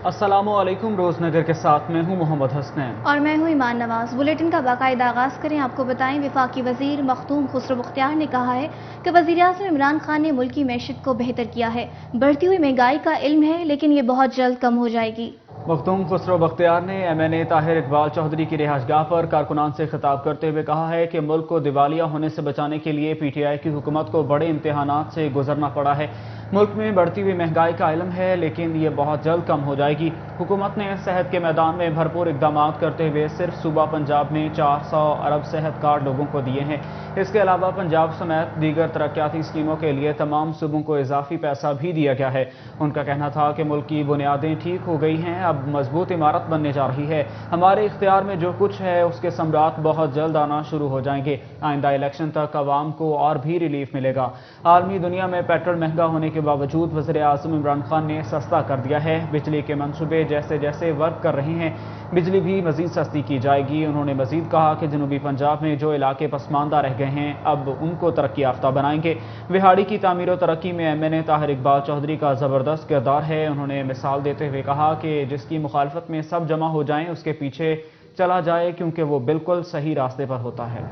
अस्सलामुअलैकुम। रोज़नगर के साथ मैं हूँ मोहम्मद हसनैन और मैं हूँ ईमान नवाज। बुलेटिन का बाकायदा आगाज़ करें। आपको बताएं, वफाकी वज़ीर मखदूम खुसरो बख्तियार ने कहा है कि वज़ीर-ए-आज़म इमरान खान ने मुल्क की मैशत को बेहतर किया है। बढ़ती हुई महंगाई का इल्म है, लेकिन ये बहुत जल्द कम हो जाएगी। मखदूम खुसरो बख्तियार ने MNA ताहिर इकबाल चौधरी की रिहाइशगाह पर कारकुनान से खिताब करते हुए कहा है कि मुल्क को दिवालिया होने से बचाने के लिए PTI की हुकूमत को बड़े इम्तिहानात से गुजरना पड़ा है। मुल्क में बढ़ती हुई महंगाई का इल्म है, लेकिन ये बहुत जल्द कम हो जाएगी। हुकूमत ने सेहत के मैदान में भरपूर इकदाम करते हुए सिर्फ सूबा पंजाब में 400 अरब सेहत कार्ड लोगों को दिए हैं। इसके अलावा पंजाब समेत दीगर तरक्याती स्कीमों के लिए तमाम सूबों को इजाफी पैसा भी दिया गया है। उनका कहना था कि मुल्क की बुनियादें ठीक हो गई हैं, अब मजबूत इमारत बनने जा रही है। हमारे इख्तियार में जो कुछ है उसके सम्राट बहुत जल्द आना शुरू हो जाएंगे। आइंदा इलेक्शन तक अवाम को और भी रिलीफ मिलेगा। आलमी दुनिया में पेट्रोल महंगा होने के बावजूद वज़ीर-ए-आज़म इमरान खान ने सस्ता कर दिया है। बिजली के मंसूबे जैसे जैसे वर्क कर रहे हैं, बिजली भी मजीद सस्ती की जाएगी। उन्होंने मजीद कहा कि जनूबी पंजाब में जो इलाके पसमानदा रह गए हैं, अब उनको तरक्की याफ्ता बनाएंगे। विहाड़ी की तामीर और तरक्की में MNA ताहिर इकबाल चौधरी का ज़बरदस्त किरदार है। उन्होंने मिसाल देते हुए कहा कि जिसकी मुखालफत में सब जमा हो जाएं, उसके पीछे चला जाए, क्योंकि वो बिल्कुल सही रास्ते पर होता है।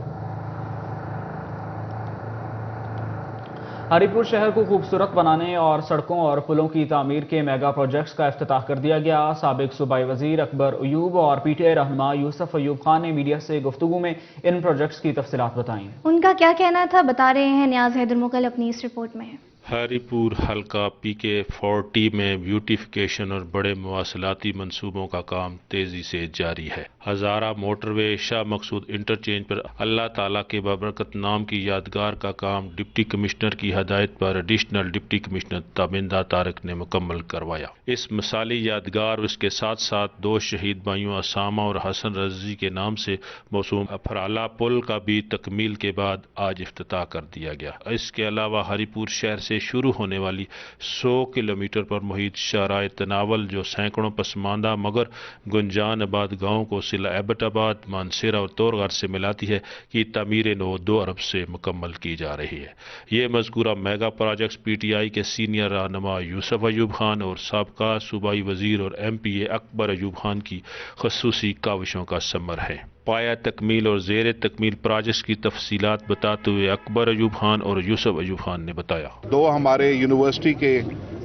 हरिपुर शहर को खूबसूरत बनाने और सड़कों और पुलों की तामीर के मेगा प्रोजेक्ट्स का इफ्तिताह कर दिया गया। साबिक सूबाई वजीर अकबर अयूब और PTI रहनुमा यूसुफ अयूब खान ने मीडिया से गुफ्तगू में इन प्रोजेक्ट्स की तफसीलात बताईं। उनका क्या कहना था, बता रहे हैं नियाज हैदर मुगल अपनी इस रिपोर्ट में। हरिपुर हल्का PK40 में ब्यूटिफिकेशन और बड़े मवासलाती मंसूबों का काम तेजी से जारी है। हजारा मोटरवे शाह मकसूद इंटरचेंज पर अल्लाह ताला के बबरकत नाम की यादगार का काम डिप्टी कमिश्नर की हदायत पर additional deputy commissioner Tabinda Tariq ने मुकम्मल करवाया। इस मिसाली यादगार और इसके साथ साथ दो शहीद भाइयों असामा और हसन रजी के नाम से मौसूम अफराला पुल का भी तकमील के बाद आज इफ्तिताह कर दिया गया। इसके अलावा हरिपुर शहर से शुरू होने वाली 100 किलोमीटर पर मुहित शाहराह तनावल जो सैकड़ों पसमानदा मगर गुंजान आबाद गाँव को सिला एबटाबाद, मानसेरा और तोरगार से मिलाती है कि तामीर नौ 2 अरब से मुकम्मल की जा रही है। ये मज़कूरा मेगा प्रोजेक्ट्स PTI के सीनियर रहनुमा यूसुफ अयूब खान और साबका सूबाई वजीर और MPA अकबर अयूब खान की खसूसी काविशों का समर है। पाया तकमील और ज़ेर तकमील प्रोजेक्ट्स की तफसीलात बताते हुए अकबर अयूब खान और यूसुफ अयूब खान ने बताया, दो हमारे यूनिवर्सिटी के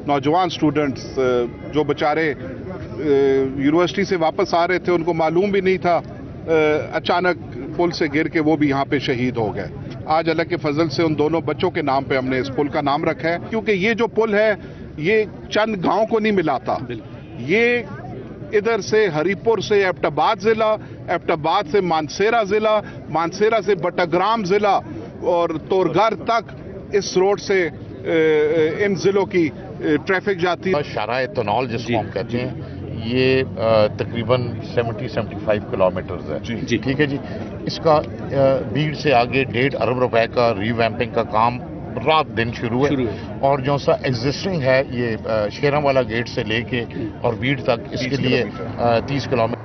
नौजवान स्टूडेंट्स जो बेचारे यूनिवर्सिटी से वापस आ रहे थे, उनको मालूम भी नहीं था, अचानक पुल से गिर के वो भी यहाँ पे शहीद हो गए। आज अल्लाह के फजल से उन दोनों बच्चों के नाम पे हमने इस पुल का नाम रखा है, क्योंकि ये जो पुल है ये चंद गांव को नहीं मिलाता। ये इधर से हरिपुर से एबटाबाद जिला, एबटाबाद से मानसेरा जिला, मानसेरा से बटाग्राम जिला और तोरगार तक इस रोड से इन जिलों की ट्रैफिक जाती है। शाहराह तनावल जिसको हम कहते हैं, ये तकरीबन 70-75 किलोमीटर है। जी ठीक है जी। इसका बीड़ से आगे 1.5 अरब रुपए का रीवैम्पिंग का काम रात दिन शुरू है और जो सा एग्जिस्टिंग है ये शेरांवाला गेट से लेके और बीड़ तक इसके लिए 30 किलोमीटर।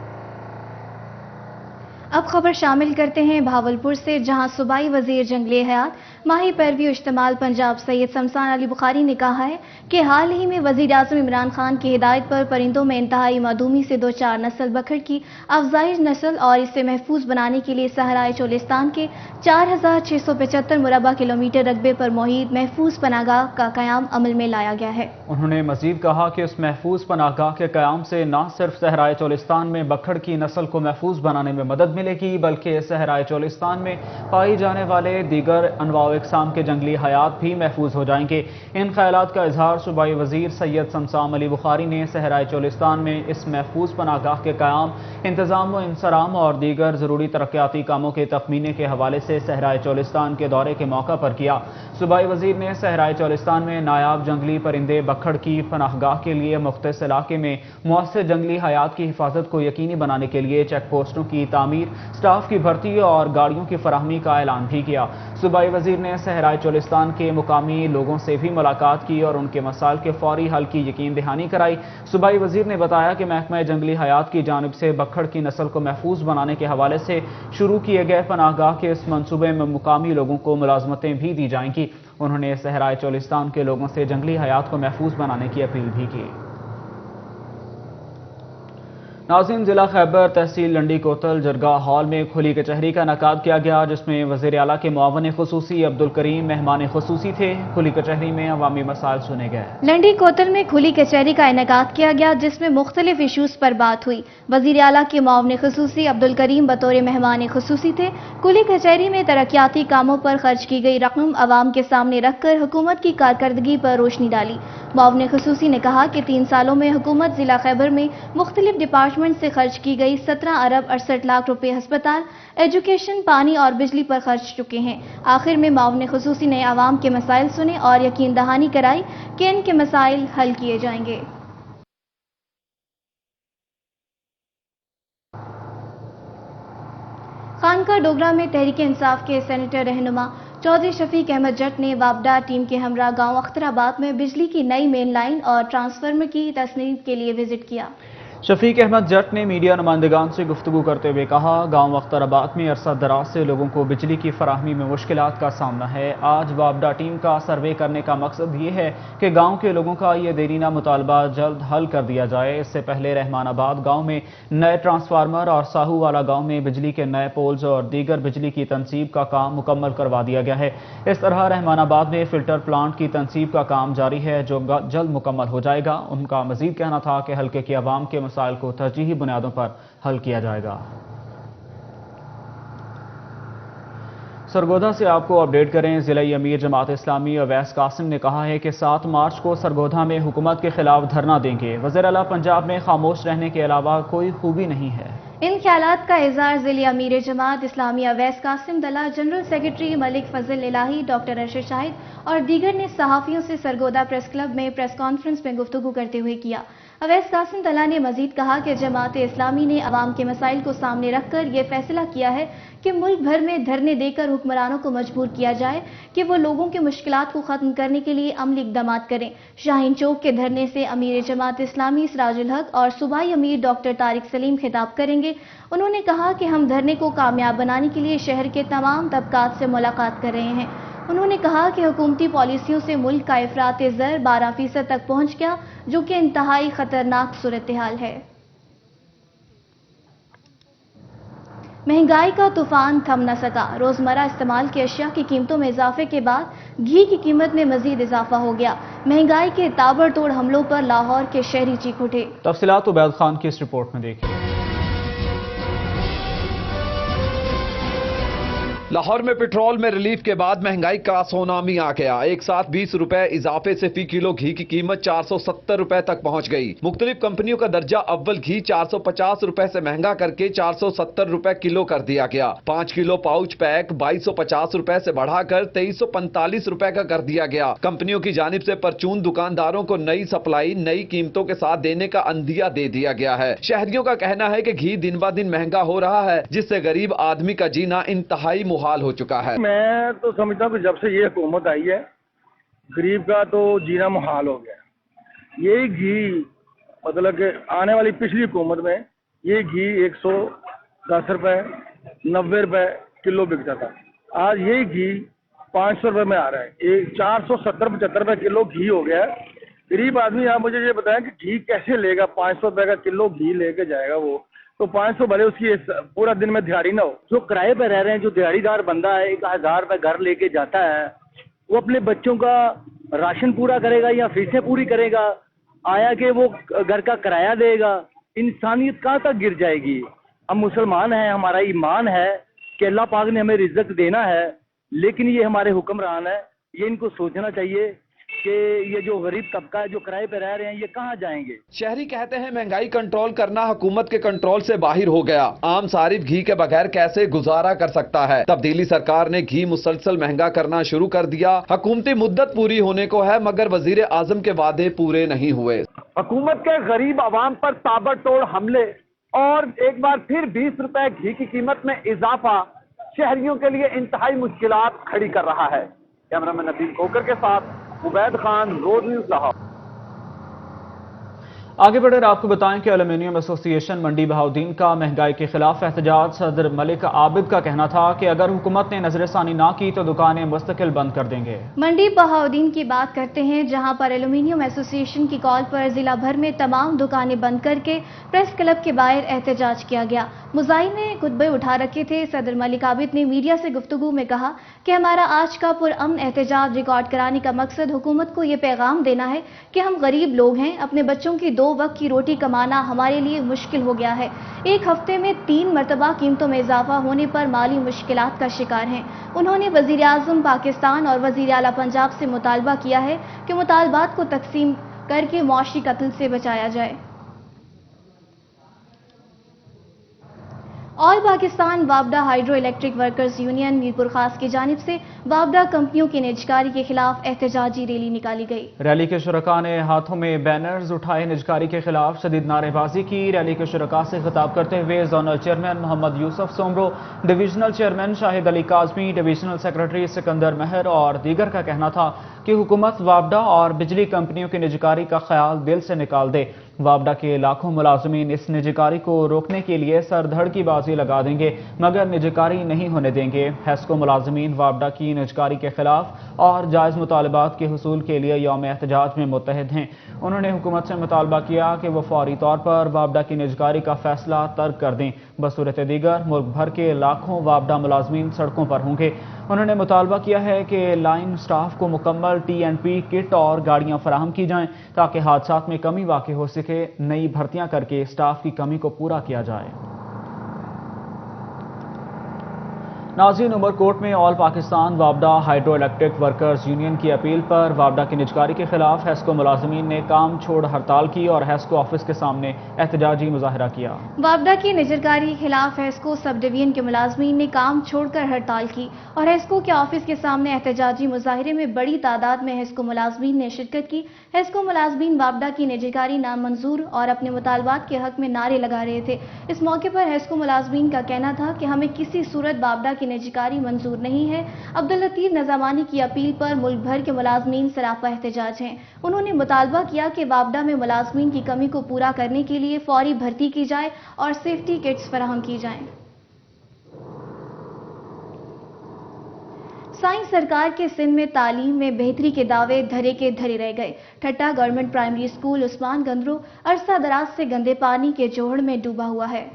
अब खबर शामिल करते हैं भावलपुर से, जहां सूबाई वजीर जंगली हयात माही पैरवी इज्तमाल पंजाब सैयद शमशान अली बुखारी ने कहा है कि हाल ही में वज़ीर-ए-आज़म इमरान खान की हिदायत पर परिंदों में इंतहाई मादूमी से 2-4 नस्ल बखड़ की अफजाइश नस्ल और इसे महफूज बनाने के लिए सहराए चोलिस्तान के 4675 मुरबा किलोमीटर रकबे पर मुहित महफूज पनागाह का क़याम अमल में लाया गया है। उन्होंने मजीद कहा कि उस महफूज पनागाह के क़याम से न सिर्फ सहराए चोलिस्तान में बखड़ की नस्ल को महफूज बनाने में मदद मिलेगी, बल्कि सहराए चोलिस्तान में पाई जाने वाले दीगर अनवा इकसाम के जंगली हयात भी महफूज हो जाएंगे। इन ख्यालात का इजहार सूबाई वजीर सैयद शमशान अली बुखारी ने सहराए चोलिस्तान में इस महफूज पनागाह के क़याम, इंतजाम व इंसराम और दीगर ज़रूरी तरक्याती कामों के तखमीने के हवाले से सहराए चोलिस्तान के दौरे के मौका पर किया। सूबाई वजीर ने सहराए चोलिस्तान में नायाब जंगली परिंदे बखड़ की पनाहगाह के लिए मुख्तलिफ इलाके में मुअस्सर जंगली हयात की हिफाजत को यकीनी बनाने के लिए चेक पोस्टों की तामीर, स्टाफ की भर्ती और गाड़ियों की फराहमी का ऐलान भी किया। सूबाई वजीर ने सहराए चोलिस्तान के मुकामी लोगों से भी मुलाकात की और उनके मसाइल के फौरी हल की यकीन दहानी कराई। सूबाई वजीर ने बताया कि महकमा जंगली हयात की जानिब से बखड़ की नस्ल को महफूज बनाने के हवाले से शुरू किए गए पनाहगाह के इस मंसूबे में मुकामी लोगों को मुलाजमतें भी दी जाएंगी। उन्होंने सहराए चोलिस्तान के लोगों से जंगली हयात को महफूज बनाने की अपील भी की। नाज़रीन, जिला खैबर तहसील लंडी कोतल जरगाह हॉल में खुली कचहरी का इनेकाद किया गया, जिसमें वज़ीर आला के मुआवन खुसूसी अब्दुल करीम मेहमान खुसूसी थे। खुली कचहरी में अवामी मसाइल सुने गए। लंडी कोतल में खुली कचहरी का इनेकाद किया गया, जिसमें मुख्तलिफ इशूज़ पर बात हुई। वज़ीर आला के मुआवन खुसूसी अब्दुल करीम बतौर मेहमान खुसूसी थे। खुली कचहरी में तरक्याती कामों पर खर्च की गई रकम अवाम के सामने रखकर हुकूमत की कारकर्दगी पर रोशनी डाली। मुआवन खुसूसी ने कहा कि 3 सालों में हुकूमत जिला खैबर में मुख्तलिफ डिपार्टमेंट से खर्च की गई 17 अरब 68 लाख रुपए हस्पताल, एजुकेशन, पानी और बिजली पर खर्च चुके हैं। आखिर में मुआवन खुसूसी ने आवाम के मसाइल सुने और यकीन दहानी कराई कि इनके मसाइल हल किए जाएंगे। खानका डोगरा में तहरीक इंसाफ के सेनेटर रहनुमा चौधरी शफीक अहमद जट ने वापडा टीम के हमरा गांव अख्तराबाद में बिजली की नई मेन लाइन और ट्रांसफार्मर की तस्नीम के लिए विजिट किया। शफीक अहमद जट ने मीडिया नुमाइंदगान से गुफ्तगू करते हुए कहा, गांव अख्तराबाद में अरसा दराज से लोगों को बिजली की फराहमी में मुश्किलात का सामना है। आज वापडा टीम का सर्वे करने का मकसद ये है कि गांव के लोगों का ये देरीना मुतालबा जल्द हल कर दिया जाए। इससे पहले रहमानाबाद गांव में नए ट्रांसफार्मर और साहूवाला गांव में बिजली के नए पोल्स और दीगर बिजली की तनसीब का काम मुकम्मल करवा दिया गया है। इस तरह रहमानाबाद में फिल्टर प्लांट की तनसीब का काम जारी है, जो जल्द मुकम्मल हो जाएगा। उनका मजीद कहना था कि हल्के की आवाम के मसाइल को तरजीही बुनियादों पर हल किया जाएगा। सरगोधा से आपको अपडेट करें। जिला अमीर जमात इस्लामी अवैस कासिम ने कहा है कि 7 मार्च को सरगोधा में हुकूमत के खिलाफ धरना देंगे। वज़ीर आला पंजाब में खामोश रहने के अलावा कोई खूबी नहीं है। इन ख्यालात का इज़हार ज़िले अमीर जमात इस्लामी अवैस कासिम दला, जनरल सेक्रेटरी मलिक फजल इलाही, डॉक्टर अरशद शाहिद और दीगर ने सहाफ़ियों से सरगोधा प्रेस क्लब में प्रेस कॉन्फ्रेंस में गुफ्तगू करते हुए किया। अवैस कासिम दला ने मजीद कहा कि जमात इस्लामी ने अवाम के मसाइल को सामने रखकर यह फैसला किया है कि मुल्क भर में धरने देकर हुक्मरानों को मजबूर किया जाए कि वो लोगों के मुश्किलात को खत्म करने के लिए अमली इक़दामात करें। शाहीन चौक के धरने से अमीर जमात इस्लामी सिराजुल हक और सूबाई अमीर डॉक्टर तारिक सलीम खिताब करेंगे। उन्होंने कहा कि हम धरने को कामयाब बनाने के लिए शहर के तमाम तबकात से मुलाकात कर रहे हैं। उन्होंने कहा कि हुकूमती पॉलिसियों से मुल्क का इफरात ज़र 12% तक पहुंच गया, जो कि इंतहाई खतरनाक सूरत हाल है। महंगाई का तूफान थम न सका। रोजमर्रा इस्तेमाल की अशिया की कीमतों में इजाफे के बाद घी की कीमत में मजीद इजाफा हो गया। महंगाई के ताबड़तोड़ हमलों पर लाहौर के शहरी चीख उठे। तफसीलात उबैद खान की इस रिपोर्ट में देखिए। लाहौर में पेट्रोल में रिलीफ के बाद महंगाई का सोनामी आ गया। एक साथ 20 रुपए इजाफे से फी किलो घी की कीमत 470 रुपए तक पहुंच गई। मुख्तलिफ कंपनियों का दर्जा अव्वल घी 450 रुपए से महंगा करके 470 रुपए किलो कर दिया गया। 5 किलो पाउच पैक 2250 रुपए से बढ़ाकर 2345 रुपए का कर दिया गया। कंपनियों की जानिब से परचून दुकानदारों को नई सप्लाई नई कीमतों के साथ देने का अंदिया दे दिया गया है। शहरियों का कहना है कि घी दिन ब दिन महंगा हो रहा है, जिससे गरीब आदमी का जीना इंतहाई हाल हो चुका है। मैं तो समझता हूँ कि जब से ये हुकूमत आई है, गरीब का तो जीना मुहाल हो गया। ये घी मतलब कि आने वाली पिछली हुकूमत में ये घी 110 रुपए 90 रुपए किलो बिकता था। आज ये घी 500 रुपए में आ रहा है। 470-75 रुपए किलो घी हो गया है। गरीब आदमी, आप मुझे ये बताएं कि घी कैसे लेगा? 500 रुपए का किलो घी लेके जाएगा वो, तो 500 भले उसकी पूरा दिन में दिहाड़ी ना हो। जो किराए पे रह रहे हैं, जो दिहाड़ीदार बंदा है 1000 रुपए घर लेके जाता है, वो अपने बच्चों का राशन पूरा करेगा या फीसें पूरी करेगा? आया कि वो घर का किराया देगा? इंसानियत कहाँ तक गिर जाएगी? हम मुसलमान हैं, हमारा ईमान है कि अल्लाह पाक ने हमें रिज़्क़ देना है, लेकिन ये हमारे हुक्मरान है, ये इनको सोचना चाहिए कि ये जो गरीब तबका है जो किराए पे रह रहे हैं, ये कहाँ जाएंगे? शहरी कहते हैं महंगाई कंट्रोल करना हुकूमत के कंट्रोल से बाहर हो गया। आम सारिफ घी के बगैर कैसे गुजारा कर सकता है? तब्दीली सरकार ने घी मुसलसल महंगा करना शुरू कर दिया। हुकूमती मुद्दत पूरी होने को है, मगर वजीर आजम के वादे पूरे नहीं हुए। हुकूमत के गरीब आवाम पर ताबड़तोड़ हमले और एक बार फिर 20 रुपए घी की कीमत में इजाफा शहरियों के लिए इंतहाई मुश्किलात खड़ी कर रहा है। कैमरामैन नदीम खोकर के साथ उबैद खान, रोज न्यूज़ लाहौर। आगे बढ़कर आपको बताएं कि एल्यूमिनियम एसोसिएशन मंडी बहाउद्दीन का महंगाई के खिलाफ एहतजाज। सदर मलिक आबिद का कहना था कि अगर हुकूमत ने नजरसानी ना की तो दुकानें मुस्तकिल बंद कर देंगे। मंडी बहाउद्दीन की बात करते हैं, जहां पर एल्यूमिनियम एसोसिएशन की कॉल पर जिला भर में तमाम दुकानें बंद करके प्रेस क्लब के बाहर एहतजाज किया गया। मुजाहिरीन ने खुतबे उठा रखे थे। सदर मलिक आबिद ने मीडिया से गुफ्तगू में कहा कि हमारा आज का पुरअमन एहतजाज रिकॉर्ड कराने का मकसद हुकूमत को ये पैगाम देना है कि हम गरीब लोग हैं, अपने बच्चों की 2 वक्त की रोटी कमाना हमारे लिए मुश्किल हो गया है। एक हफ्ते में 3 मरतबा कीमतों में इजाफा होने पर माली मुश्किलात का शिकार हैं। उन्होंने वजीर आज़म पाकिस्तान और वजीर आला पंजाब से मुतालबा किया है कि मुतालबात को तकसीम करके मुआशी कत्ल से बचाया जाए। ऑल पाकिस्तान वापडा hydroelectric workers union Mirpur Khas की जानिब से वापडा कंपनियों की निजकारी के खिलाफ एहतजाजी रैली निकाली गई। रैली के शुरका ने हाथों में बैनर्स उठाए, निजकारी के खिलाफ शदीद नारेबाजी की। रैली के शुरका से खिताब करते हुए zonal chairman Muhammad Yousuf Soomro, divisional chairman Shahid Ali Kazmi, divisional secretary Sikandar Mahar और दीगर का कहना था कि हुकूमत वापडा और बिजली कंपनियों की निजकारी का ख्याल दिल से निकाल दे। वापडा के लाखों मुलाजमीन इस निजकारी को रोकने के लिए सरधड़ की बाजी लगा देंगे मगर निजकारी नहीं होने देंगे। हैस्को मुलाजमीन वापडा की निजकारी के खिलाफ और जायज़ मुतालबात के हुसूल के लिए यौम एहतजाज में मुत्तहिद हैं। उन्होंने हुकूमत से मुतालबा किया कि वह फौरी तौर पर वापडा की निजकारी का फैसला तर्क कर दें। बसूरत दीगर मुल्क भर के लाखों वापडा मुलाजमीन सड़कों पर होंगे। उन्होंने मुतालबा किया है कि लाइन स्टाफ को मुकम्मल TNP किट और गाड़ियां फराहम की जाएं ताकि हादसात में कमी वाक़ई हो सके। नई भर्तियां करके स्टाफ की कमी को पूरा किया जाए। नाज़रीन, उमरकोट में ऑल पाकिस्तान वापडा हाइड्रो इलेक्ट्रिक वर्कर्स यूनियन की अपील पर वापडा की निजकारी के खिलाफ हैस्को मुलाजमीन ने काम छोड़ हड़ताल की और हैस्को ऑफिस के सामने एहतजाजी मुजाहरा किया। वापडा की निजकारी के खिलाफ हैस्को सब डिवीजन के मुलाजमीन ने काम छोड़कर हड़ताल की और हैस्को के ऑफिस के सामने एहतजाजी मुजाहरे में बड़ी तादाद में हैस्को मुलाजमीन ने शिरकत की। हैस्को मुलाजमीन वापडा की निजकारी नामंजूर और अपने मुतालबात के हक में नारे लगा रहे थे। इस मौके पर हैस्को मुलाजमीन का कहना था कि हमें किसी सूरत वापडा की निजकारी मंजूर नहीं है। अब्दुल लतीफ नज़ामानी की अपील पर मुल्क भर के मुलाजमीन सरापा एहतजाज हैं। उन्होंने मुतालबा किया कि वापडा में मुलाजमीन की कमी को पूरा करने के लिए फौरी भर्ती की जाए और सेफ्टी किट्स फराहम की जाएं। साइंस सरकार के सिंध में तालीम में बेहतरी के दावे धरे के धरे रह गए। ठट्टा गवर्नमेंट प्राइमरी स्कूल उस्मान गंदरो अरसा दराज से गंदे पानी के जोहड़ में डूबा हुआ है।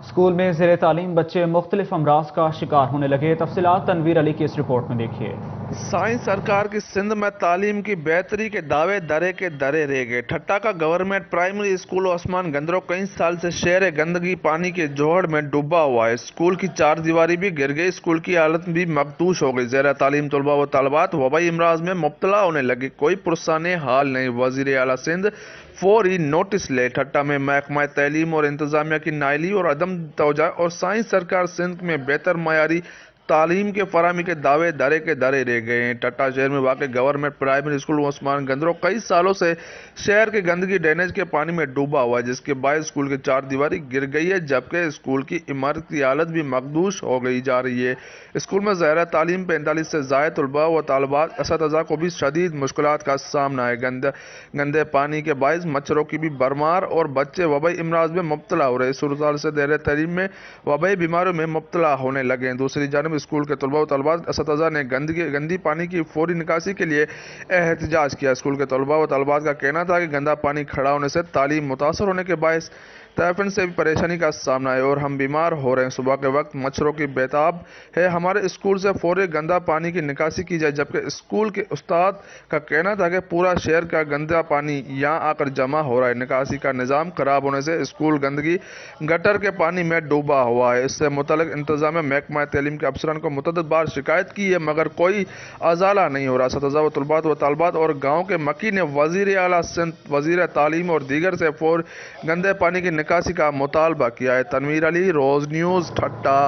स्कूल में ज़ेरे तालीम बच्चे मुख्तलिफ अमराज का शिकार होने लगे। तफसीलात तनवीर अली की इस रिपोर्ट में देखिए। साइंस सरकार की सिंध में तालीम की बेहतरी के दावे दरे के दरे रह गए। ठट्टा का गवर्नमेंट प्राइमरी स्कूल उस्मान गंदरो कई साल से शहर गंदगी पानी के जोहड़ में डूबा हुआ है। स्कूल की 4 दीवारी भी गिर गई, स्कूल की हालत भी मकदूश हो गई। ज़ेर तालीम तलबा व तालबात वबाई अमराज में मुब्तला होने लगे। कोई पुरसाने हाल नहीं। वज़ीर आला सिंध फौरी नोटिस ले। ठट्टा में महकमा तालीम और इंतजामिया की नाइली और अदम तवज्जो और साइंस सरकार सिंध में बेहतर मयारी तालीम के फराहमी के दावे दरे के दरे रह गए हैं। ठट्टा शहर में वाक़ गवर्नमेंट प्राइमरी स्कूल उस्मान गंदरो कई सालों से शहर के गंदगी ड्रेनेज के पानी में डूबा हुआ है, जिसके बायस स्कूल की 4 दीवारी गिर गई है, जबकि स्कूल की इमारत की हालत भी मकदूश हो गई जा रही है। स्कूल में ज़ाहिर तालीम 45 से ज़ायद तलबा व तालबात असतिज़ा को भी शदीद मुश्किलात का सामना है। गंदे पानी के बायस मच्छरों की भी भरमार और बच्चे वबाई अमराज में मुब्तला हो रहे। सूरत से ज़ेर तालीम में वबाई बीमारियों में मुब्तला होने लगे हैं। दूसरी जानब स्कूल के तलबा व तलबात असतिज़ा ने गंदी पानी की फौरी निकासी के लिए एहतजाज किया। स्कूल के तलबा व तलबात का कहना था कि गंदा पानी खड़ा होने से तालीम मुतासर होने के बायस टाइफाइड से भी परेशानी का सामना है और हम बीमार हो रहे हैं। सुबह के वक्त मच्छरों की बेताब है। हमारे स्कूल से फौरी गंदा पानी की निकासी की जाए, जबकि स्कूल के उस्ताद का कहना था कि पूरा शहर का गंदा पानी यहाँ आकर जमा हो रहा है। निकासी का निज़ाम खराब होने से स्कूल गंदगी गटर के पानी में डूबा हुआ है। इससे मुतल्लिक इंतजाम महकमा तालीम के अफसरान को मुतअद्दिद बार शिकायत की है, मगर कोई अजाला नहीं हो रहा। असतिज़ा व तलबात व तालबात और गाँव के मकी ने वज़ीर आला सिंध, वज़ीर तालीम और दीगर से फौर गंदे पानी की निकासी का मुतालबा किया है। तनवीर अली, रोज न्यूज़, ठट्टा।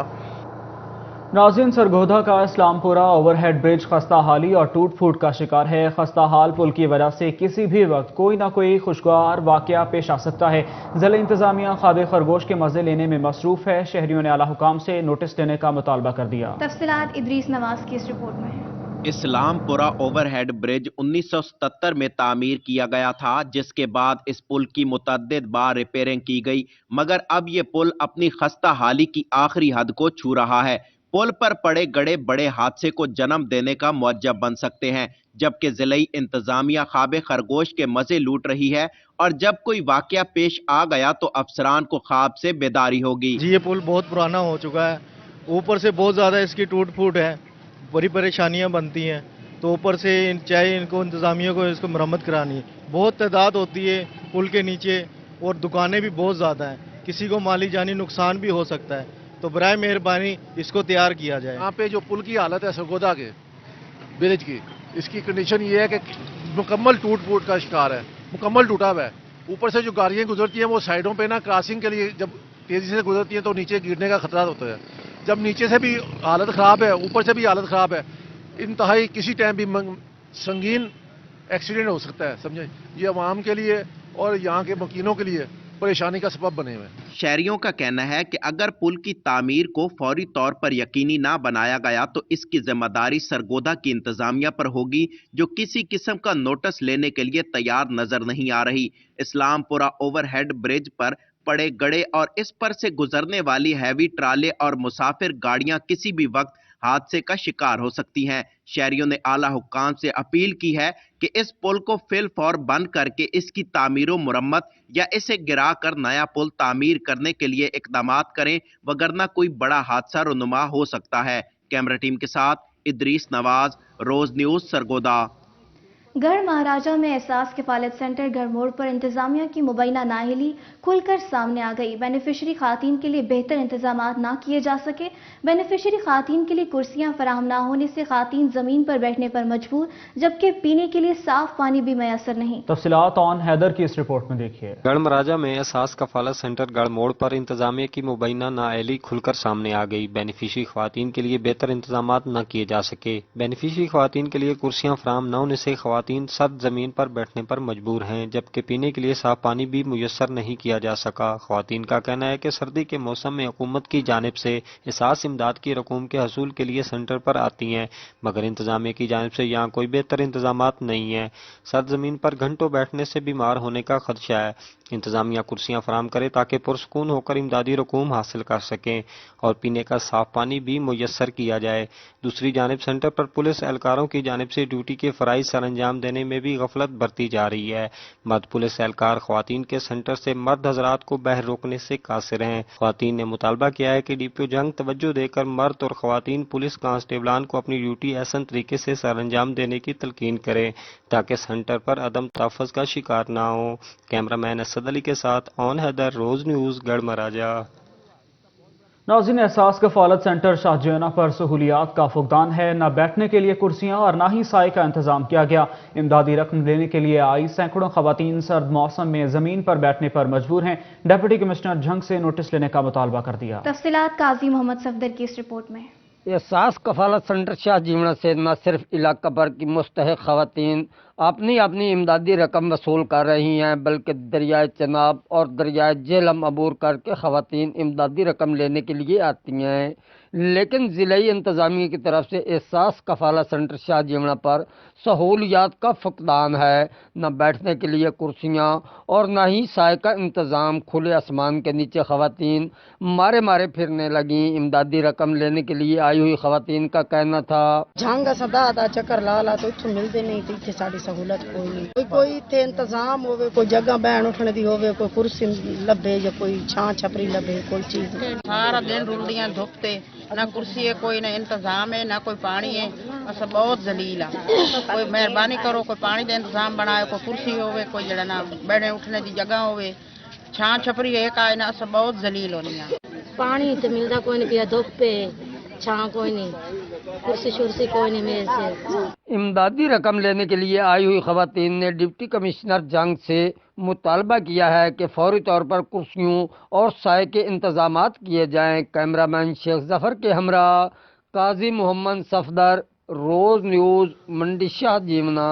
नाज़रीन, सरगोधा का इस्लामपुरा ओवरहेड ब्रिज खस्ता हाली और टूट फूट का शिकार है। खस्ता हाल पुल की वजह से किसी भी वक्त कोई ना कोई खुशगवार वाक़या पेश आ सकता है। ज़िला इंतजामिया खादे खरगोश के मज़े लेने में मसरूफ़ है। शहरियों ने आला हुकाम से नोटिस देने का मुतालबा कर दिया। तफसीलात इदरीस नवाज की इस रिपोर्ट में। اسلام پورہ اوور ہیڈ برج 1977 میں تعمیر کیا گیا تھا، جس کے بعد اس پل کی متعدد بار ریپیئرنگ کی گئی، مگر اب یہ پل اپنی خستہ حالی کی آخری حد کو چھو رہا ہے۔ پل پر پڑے گڑے بڑے حادثے کو جنم دینے کا موجب بن سکتے ہیں، جبکہ ضلعی انتظامیہ خواب خرگوش کے مزے لوٹ رہی ہے، اور جب کوئی واقعہ پیش آ گیا تو افسران کو خواب سے بیداری ہوگی۔ جی یہ پل بہت پرانا ہو چکا ہے، اوپر سے بہت زیادہ اس کی ٹوٹ پھوٹ ہے، بڑی پریشانیاں بنتی ہیں، تو اوپر سے چاہے ان کو انتظامیہ کو اس کو مرمت کرانی ہے۔ بہت تعداد ہوتی ہے پل کے نیچے اور دکانیں بھی بہت زیادہ ہیں، کسی کو مالی جانی نقصان بھی ہو سکتا ہے، تو برائے مہربانی اس کو تیار کیا جائے۔ یہاں پہ جو پل کی حالت ہے سرگودا کے برج کی، اس کی کنڈیشن یہ ہے کہ مکمل ٹوٹ پھوٹ کا شکار ہے، مکمل ٹوٹا ہوا ہے۔ اوپر سے جو گاڑیاں گزرتی ہیں وہ سائڈوں پہ نا کراسنگ کے لیے جب تیزی سے گزرتی ہیں تو نیچے گرنے کا خطرہ ہوتا ہے۔ جب نیچے سے بھی حالت خراب ہے، اوپر سے بھی حالت خراب ہے، انتہائی کسی ٹائم بھی سنگین ایکسیڈنٹ ہو سکتا ہے، سمجھے؟ یہ عوام کے لیے اور یہاں کے مکینوں کے لیے پریشانی کا سبب بنے ہوئے ہیں۔ شہریوں کا کہنا ہے کہ اگر پل کی تعمیر کو فوری طور پر یقینی نہ بنایا گیا تو اس کی ذمہ داری سرگودا کی انتظامیہ پر ہوگی، جو کسی قسم کا نوٹس لینے کے لیے تیار نظر نہیں آ رہی۔ اسلام پورہ اوور ہیڈ برج پر پڑے گڑے اور اس پر سے گزرنے والی ہیوی ٹرالے اور مسافر گاڑیاں کسی بھی وقت حادثے کا شکار ہو سکتی ہیں۔ شہریوں نے اعلیٰ حکام سے اپیل کی ہے کہ اس پل کو فی الفور بند کر کے اس کی تعمیر و مرمت یا اسے گرا کر نیا پل تعمیر کرنے کے لیے اقدامات کریں، وگرنہ کوئی بڑا حادثہ رونما ہو سکتا ہے۔ کیمرہ ٹیم کے ساتھ ادریس نواز، روز نیوز، سرگودا۔ گڑھ مہاراجہ میں احساس کفالت سینٹر گڑھ موڑ پر انتظامیہ کی مبینہ نااہلی کھل کر سامنے آ گئی۔ بینیفیشری خواتین کے لیے بہتر انتظامات نہ کیے جا سکے۔ بینیفیشری خواتین کے لیے کرسیاں فراہم نہ ہونے سے خواتین زمین پر بیٹھنے پر مجبور، جبکہ پینے کے لیے صاف پانی بھی میسر نہیں۔ تفصیلات آن حیدر کی اس رپورٹ میں دیکھیے۔ گڑھ مہاراجہ میں احساس کفالت سینٹر گڑھ موڑ پر انتظامیہ کی مبینہ نااہلی کھل کر سامنے آ گئی۔ بینیفیشری خواتین کے لیے بہتر انتظامات نہ کیے جا سکے۔ بینیفیشری خواتین کے لیے کرسیاں فراہم نہ ہونے سے خواتین سرد زمین پر بیٹھنے پر مجبور ہیں، جبکہ پینے کے لیے صاف پانی بھی میسر نہیں کیا جا سکا۔ خواتین کا کہنا ہے کہ سردی کے موسم میں حکومت کی جانب سے احساس امداد کی رقوم کے حصول کے لیے سینٹر پر آتی ہیں، مگر انتظامیہ کی جانب سے یہاں کوئی بہتر انتظامات نہیں ہیں۔ سرد زمین پر گھنٹوں بیٹھنے سے بیمار ہونے کا خدشہ ہے۔ انتظامیہ کرسیاں فراہم کرے تاکہ پرسکون ہو کر امدادی رقوم حاصل کر سکیں اور پینے کا صاف پانی بھی میسر کیا جائے۔ دوسری جانب سینٹر پر پولیس اہلکاروں کی جانب سے ڈیوٹی کے فرائض سر انجام دینے میں بھی غفلت برتی جا رہی ہے۔ مرد پولیس اہلکار خواتین کے سینٹر سے مرد حضرات کو باہر روکنے سے قاصر ہیں۔ خواتین نے مطالبہ کیا ہے کہ ڈی پی او جنگ توجہ دے کر مرد اور خواتین پولیس کانسٹیبلان کو اپنی ڈیوٹی احسن طریقے سے سر انجام دینے کی تلقین کریں تاکہ سینٹر پر عدم تحفظ کا شکار نہ ہوں۔ کیمرہ مین اسد علی کے ساتھ آن حیدر، روز نیوز، گڑھ مہاراجہ۔ ناظرین، احساس کفالت سینٹر شاہ جینا پر سہولیات کا فقدان ہے، نہ بیٹھنے کے لیے کرسیاں اور نہ ہی سائے کا انتظام کیا گیا۔ امدادی رقم لینے کے لیے آئی سینکڑوں خواتین سرد موسم میں زمین پر بیٹھنے پر مجبور ہیں۔ ڈپٹی کمشنر جھنگ سے نوٹس لینے کا مطالبہ کر دیا۔ تفصیلات قاضی محمد صفدر کی اس رپورٹ میں۔ احساس کفالت سینٹر شاہ جیونا سے نہ صرف علاقہ بھر کی مستحق خواتین اپنی امدادی رقم وصول کر رہی ہیں، بلکہ دریائے چناب اور دریائے جہلم عبور کر کے خواتین امدادی رقم لینے کے لیے آتی ہیں، لیکن ضلعی انتظامیہ کی طرف سے احساس کفالت سینٹر شاہ جیونا پر سہولیات کا فقدان ہے۔ نہ بیٹھنے کے لیے کرسیاں اور نہ ہی سائے کا انتظام۔ کھلے آسمان کے نیچے خواتین مارے پھرنے لگیں۔ امدادی رقم لینے کے لیے آئی ہوئی خواتین کا کہنا تھا جھنگ سدا چکر لا تو اتوں ملتے نہیں تھے، اتنے ساری سہولت کوئی نہیں، کوئی اتنے انتظام ہوئے، کوئی جگہ بہن اٹھنے دی ہوئے، کوئی کرسی لبے یا کوئی چھاں چھپری لبے، کوئی چیز سارا دن رلدیاں دھوپتے، نہ کرسی ہے کوئی، نہ انتظام ہے، نہ کوئی پانی ہے، اصل بہت ذلیل ہے۔ کوئی مہربانی کرو، کوئی پانی کا انتظام بنائے، کوئی کرسی ہوئے، کوئی جڑا نہ بیٹھنے اٹھنے دی جگہ ہوئے، چھاں چھپری ایک آئے، نہ اصل بہت ذلیل ہونی ہے۔ پانی تو ملتا کوئی نہیں، پیا دھوپ پہ چھاں کوئی نہیں، کرسی شرسی کوئی نہیں میرے سے۔ امدادی رقم لینے کے لیے آئی ہوئی خواتین نے ڈپٹی کمشنر جنگ سے مطالبہ کیا ہے کہ فوری طور پر کرسیوں اور سائے کے انتظامات کیے جائیں۔ کیمرہ مین شیخ ظفر کے ہمراہ قاضی محمد Safdar, Roz news, Mandi Shah Jeewna.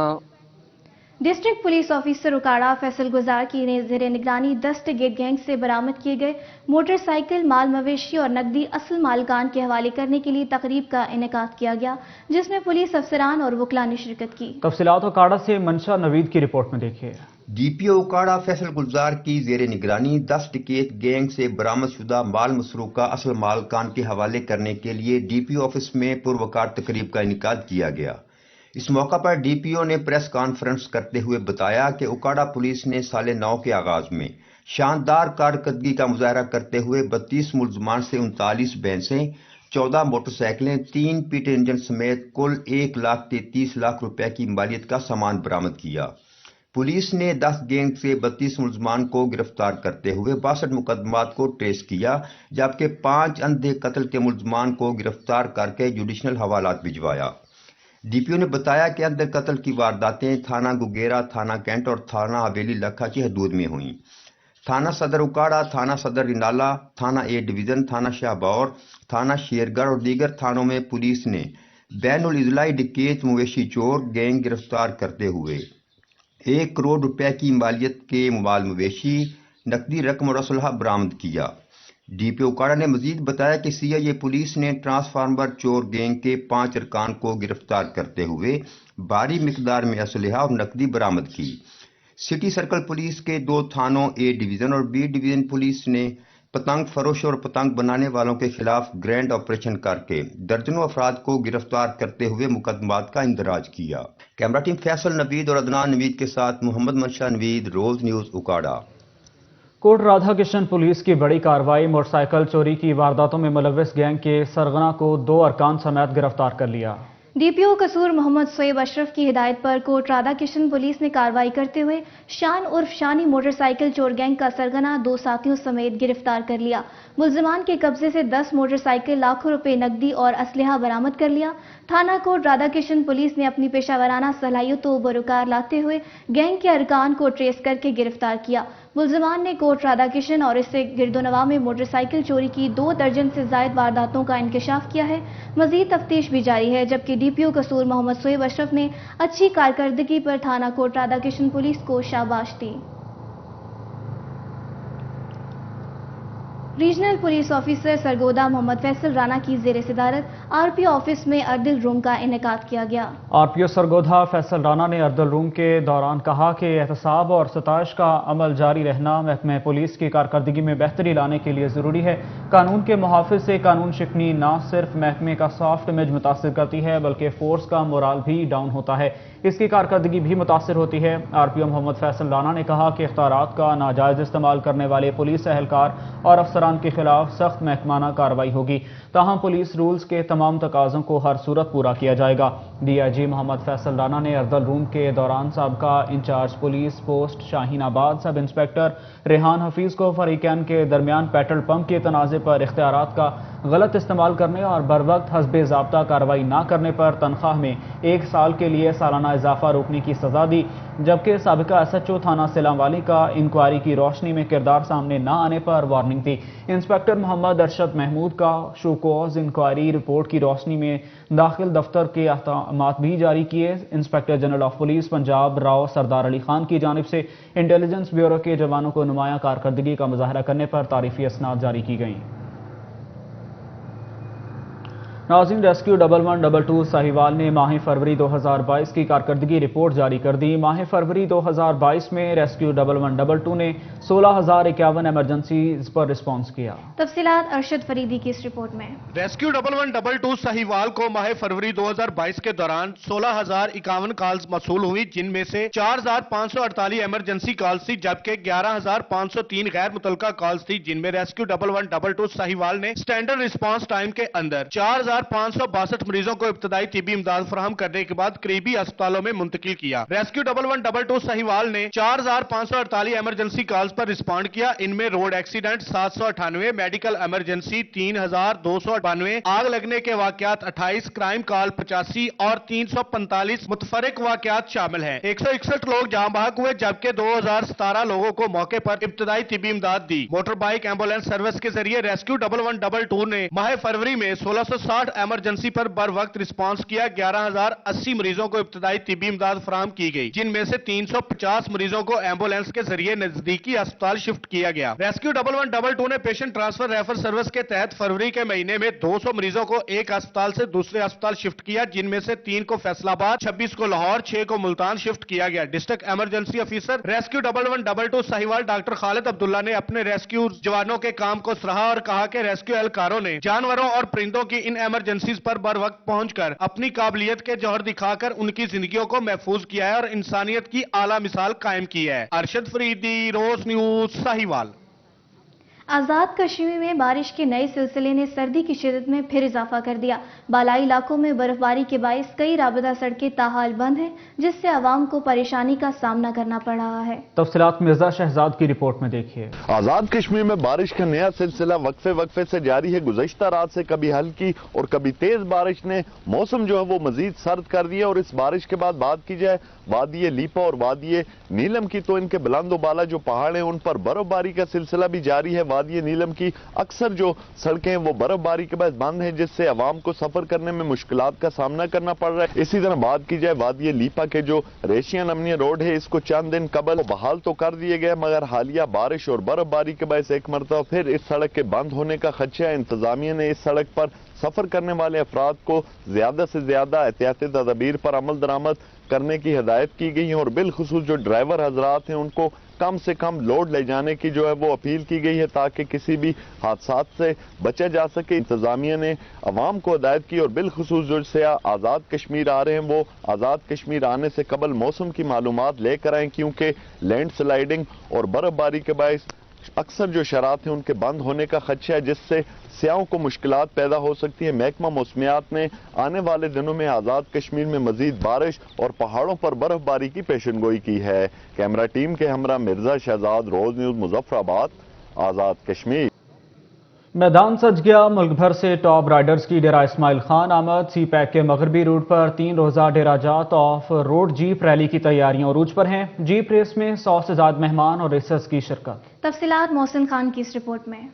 District police officer Okara Faisal Gujjar की ज़ेरे निगरानी डस्ट गेट गैंग से बरामद किए गए मोटरसाइकिल, माल मवेशी और नकदी असल मालिकान के हवाले करने के लिए तकरीब का इनेकाद किया गया, जिसमें पुलिस अफसरान और वकला ने शिरकत की। तफसीलात उकाड़ा से मंशा नवीद की रिपोर्ट में देखिए। डीपीओ उकाड़ा फैसल गुलजार की ज़ेरे निगरानी 10 टिकेत गैंग से बरामद शुदा माल मसरूका असल मालकान के हवाले करने के लिए डीपीओ ऑफिस में पुरवकार तकरीब का इनेकाद किया गया। इस मौका पर डीपीओ ने प्रेस कॉन्फ्रेंस करते हुए बताया कि उकाड़ा पुलिस ने साल 9 के आगाज में शानदार कारकर्दगी का मुजाहरा करते हुए 32 मुलजमान से 39 भैंसें, 14 मोटरसाइकिलें, 3 पीटे इंजन समेत कुल 1,33,00,000 रुपए की मालियत का सामान बरामद किया। पुलिस ने 10 गैंग से 32 मुलजमान को गिरफ्तार करते हुए 62 मुकदमात को ट्रेस किया, जबकि 5 अंधे कत्ल के मुलजमान को गिरफ्तार करके जुडिशनल हवालात भिजवाया। डीपीओ ने बताया कि अंधे कत्ल की वारदातें थाना गुगेरा, थाना कैंट और थाना हवेली लखा की हदूद में हुई। थाना सदर उकाड़ा, थाना सदर रिनाला, थाना ए डिवीजन, थाना शाहबौर, थाना शेरगढ़ और दीगर थानों में पुलिस ने बैनुल इजलाई डकैत मवेशी चोर गैंग गिरफ्तार करते हुए 1 करोड़ रुपए की मालियत के माल मवेशी, नकदी रकम और असलहा बरामद किया। डीपीओ उकाड़ा ने मजीद बताया कि सीआईए पुलिस ने ट्रांसफार्मर चोर गैंग के 5 अरकान को गिरफ्तार करते हुए भारी मिकदार में असलहा और नकदी बरामद की। सिटी सर्कल पुलिस के 2 थानों ए डिवीजन और बी डिवीजन पुलिस ने पतंग फरोश और पतंग बनाने वालों के खिलाफ ग्रैंड ऑपरेशन करके दर्जनों अफराद को गिरफ्तार करते हुए मुकदमात का इंदराज किया। कैमरा टीम फैसल नवीद और अदनान नवीद के साथ मोहम्मद मंशा नवीद, रोज न्यूज उकाड़ा। कोट राधा किशन पुलिस की बड़ी कार्रवाई, मोटरसाइकिल चोरी की वारदातों में मुलव्विस गैंग के सरगना को 2 अरकान समेत गिरफ्तार कर लिया। डीपीओ कसूर मोहम्मद सोएब अशरफ की हिदायत पर कोट राधा किशन पुलिस ने कार्रवाई करते हुए शान उर्फ शानी मोटरसाइकिल चोर गैंग का सरगना 2 साथियों समेत गिरफ्तार कर लिया। मुलजमान के कब्जे से 10 मोटरसाइकिल, लाखों रुपए नकदी और असलहा बरामद कर लिया। थाना कोट राधा किशन पुलिस ने अपनी पेशावराना सलाहियतों बरकार लाते हुए गैंग के अरकान को ट्रेस करके गिरफ्तार किया। मुलजमान ने कोट राधा किशन और इससे गिरदोनवा में मोटरसाइकिल चोरी की 2 दर्जन से जायद वारदातों का इंकशाफ किया है। मजीद तफ्तीश भी जारी है, जबकि डीपीओ कसूर मोहम्मद सोएब अशरफ ने अच्छी कारकर्दगी पर थाना कोट राधा किशन पुलिस को शाबाश दी। Regional police officer Sargodha Muhammad Faisal Rana की ज़ेरे सदारत आरपीओ ऑफिस में अर्दिल रूम का इनेकाद किया गया। आरपीओ सरगोदा फैसल राना ने अर्दिल रूम के दौरान कहा कि एहतसाब और सताइश का अमल जारी रहना महकमे पुलिस की कारकर्दगी में बेहतरी लाने के लिए ज़रूरी है। कानून के मुहाफिज से कानून शिकनी न सिर्फ महकमे का सॉफ्ट इमेज मुतासिर करती है, बल्कि फोर्स का मोराल भी डाउन होता है, इसकी कारकर्दगी भी मुतासिर होती है। आरपीओ मोहम्मद फैसल राना ने कहा कि इख्तियारात का नाजायज इस्तेमाल करने वाले पुलिस एहलकार और अफसरान के खिलाफ सख्त महकमाना कार्रवाई होगी। ताहम पुलिस रूल्स के तमाम तकाज़ों को हर सूरत पूरा किया जाएगा। डीआईजी मोहम्मद फैसल राना ने अर्दल रूम के दौरान साबका in charge police post शाहीनाबाद sub inspector Rehan Hafeez को फरीकैन के दरमियान पेट्रोल पंप के तनाज़े पर इख्तियारात का गलत इस्तेमाल करने और बर वक्त हस्बे ज़ाब्ता कार्रवाई न करने पर तनख्वाह में 1 साल के लिए सालाना इजाफा रोकने की सजा दी, जबकि साबिका एसएचओ थाना सिलांवाली का इंक्वायरी की रोशनी में किरदार सामने न आने पर वार्निंग थी। इंस्पेक्टर मोहम्मद अरशद महमूद का शोकॉज इंक्वायरी रिपोर्ट की रोशनी में दाखिल दफ्तर के अहकामात भी जारी किए। Inspector general of police Punjab Rao Sardar Ali Khan की जानिब से इंटेलिजेंस ब्यूरो के जवानों को नुमाया कारकर्दगी का मुजाहरा करने पर तारीफी असनाद जारी की गई। नाज़रीन, रेस्क्यू 1122 साहिवाल ने माह फरवरी 2022 की कारकर्दगी रिपोर्ट जारी कर दी। माह फरवरी 2022 में रेस्क्यू 1122 ने 16,051 एमरजेंसीज पर रिस्पॉन्स किया। तफसीलात अरशद फरीदी की इस रिपोर्ट में। रेस्क्यू 1122 साहिवाल को माह फरवरी 2022 के दौरान 16,051 कॉल्स मौसूल हुई, जिनमें से 4,548 एमरजेंसी कॉल्स थी, जबकि 11,503 गैर मुतलका कॉल्स थी, जिनमें रेस्क्यू 1122 साहिवाल ने स्टैंडर्ड रिस्पॉन्स टाइम के अंदर 4,562 मरीजों को इब्तदाई तिबी इमदाद फराहम करने के बाद करीबी अस्पतालों में मुंतकिल किया। रेस्क्यू 1122 साहिवाल ने 4,548 एमरजेंसी कॉल्स पर रिस्पॉन्ड किया। इनमें रोड एक्सीडेंट 798, मेडिकल इमरजेंसी 3,292, आग लगने के वाकयात 28, क्राइम कॉल 85 और 345 मुतफरिक वाकयात शामिल हैं। 161 लोग जान बहक हुए, जबकि 2,017 लोगों को मौके पर इब्तदाई तिबी इमदाद दी। मोटर बाइक एम्बुलेंस सर्विस के जरिए रेस्क्यू 1122 ने माह फरवरी में 1660 60 एमरजेंसी पर बर वक्त रिस्पांस किया। 11,080 मरीजों को इब्तदाई तिब्बी इमदाद फराहम की गई, जिनमें से 350 मरीजों को एम्बुलेंस के जरिए नजदीकी अस्पताल शिफ्ट किया गया। रेस्क्यू 1112 ने पेशेंट ट्रांसफर रेफर सर्विस के तहत फरवरी के महीने में 200 मरीजों को एक अस्पताल से दूसरे अस्पताल शिफ्ट किया, जिनमें से 3 को फैसलाबाद, 26 को लाहौर, 6 को मुल्तान शिफ्ट किया गया। District emergency officer rescue 1112 Sahiwal doctor Khalid Abdullah ने अपने रेस्क्यू जवानों के काम को सराहा और कहा कि रेस्क्यू एहलकारों ने जानवरों और परिंदों की इन इमरजेंसीज पर बर वक्त पहुंचकर अपनी काबिलियत के जौहर दिखाकर उनकी जिंदगियों को महफूज किया है और इंसानियत की आला मिसाल कायम की है। अरशद फरीदी, रोज न्यूज, साहिवाल। आज़ाद कश्मीर में बारिश के नए सिलसिले ने सर्दी की शिद्दत में फिर इजाफा कर दिया। बालाई इलाकों में बर्फबारी के बायस कई राबता सड़कें ताहाल बंद हैं, जिससे आवाम को परेशानी का सामना करना पड़ रहा है। तफसीलात मिर्जा शहजाद की रिपोर्ट में देखिए। आज़ाद कश्मीर में बारिश का नया सिलसिला वक्फे वक्फे से जारी है। गुज़श्ता रात से कभी हल्की और कभी तेज बारिश ने मौसम जो है वो मजीद सर्द कर दिया। और इस बारिश के बाद बात की जाए वादिये लीपा और वादिये नीलम की, तो इनके बुलंद बाला जो पहाड़ हैं उन पर बर्फबारी का सिलसिला भी जारी है। वादिये नीलम की अक्सर जो सड़कें हैं वो बर्फबारी के बाद बंद हैं, जिससे आवाम को सफर करने में मुश्किलात का सामना करना पड़ रहा है। इसी तरह बात की जाए वादिये लीपा के जो रेशियन अमनिया रोड है, इसको चंद दिन कबल बहाल तो कर दिए गए, मगर हालिया बारिश और बर्फबारी के बाद एक मरतबा फिर इस सड़क के बंद होने का खदशा है। इंतजामिया ने इस सड़क पर सफर करने वाले अफराद को ज्यादा से ज्यादा एहतियाती तदबीर पर अमल दरामद करने की हिदायत की गई है और बिलखुसूस जो ड्राइवर हजरात हैं उनको कम से कम लोड ले जाने की जो है वो अपील की गई है, ताकि किसी भी हादसात से बचा जा सके। इंतजामिया ने अवाम को हिदायत की और बिलखुसूस जो सयाह आज़ाद कश्मीर आ रहे हैं वो आज़ाद कश्मीर आने से कबल मौसम की मालूमात लेकर आएँ, क्योंकि लैंड स्लाइडिंग और बर्फबारी के बायस अक्सर जो शरात हैं उनके बंद होने का खदशा है, जिससे सियाहों को मुश्किलात पैदा हो सकती है। महकमा मौसमियात ने आने वाले दिनों में आज़ाद कश्मीर में मजीद बारिश और पहाड़ों पर बर्फबारी की पेशनगोई की है। कैमरा टीम के हमरा मिर्जा शहजाद, रोज न्यूज, मुजफ्फराबाद, आज़ाद कश्मीर। मैदान सज गया। मुल्क भर से टॉप राइडर्स की डेरा इस्माइल खान आमद। सी पैक के मगरबी रूट पर 3 रोजा डेरा जात ऑफ रोड जीप रैली की तैयारियां उरूज पर हैं। जीप रेस में 100 से ज्यादा मेहमान और रेसर्स की शिरकत। तफसीलात मोहसिन खान की इस रिपोर्ट में।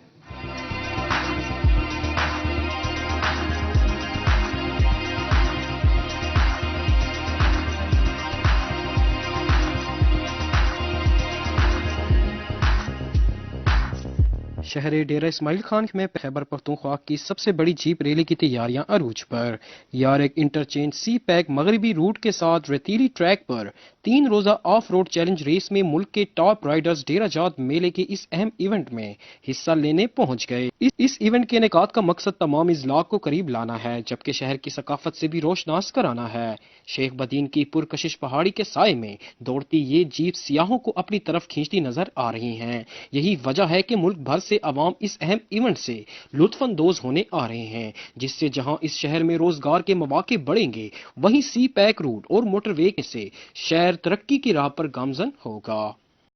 शहर डेरा इस्माइल खान में खैबर पख्तूनख्वा की सबसे बड़ी जीप रैली की तैयारियां अरूज पर। यार एक इंटरचेंज सी पैक मगरबी रूट के साथ रेतीली ट्रैक पर 3 रोजा ऑफ रोड चैलेंज रेस में मुल्क के टॉप राइडर्स डेरा जात मेले के इस अहम इवेंट में हिस्सा लेने पहुंच गए। इस इवेंट के इनेकाद का मकसद तमाम इजलाक को करीब लाना है, जबकि शहर की सकाफत से भी रोशनास कराना है। शेख बदीन की पुरकशिश पहाड़ी के साए में दौड़ती ये जीप सियाहों को अपनी तरफ खींचती नजर आ रही हैं। यही वजह है कि मुल्क भर से अवाम इस अहम इवेंट से लुत्फानंदोज होने आ रहे हैं, जिससे जहां इस शहर में रोजगार के मौके बढ़ेंगे, वहीं सी पैक रूट और मोटरवे से शहर तरक्की की राह पर गामजन होगा।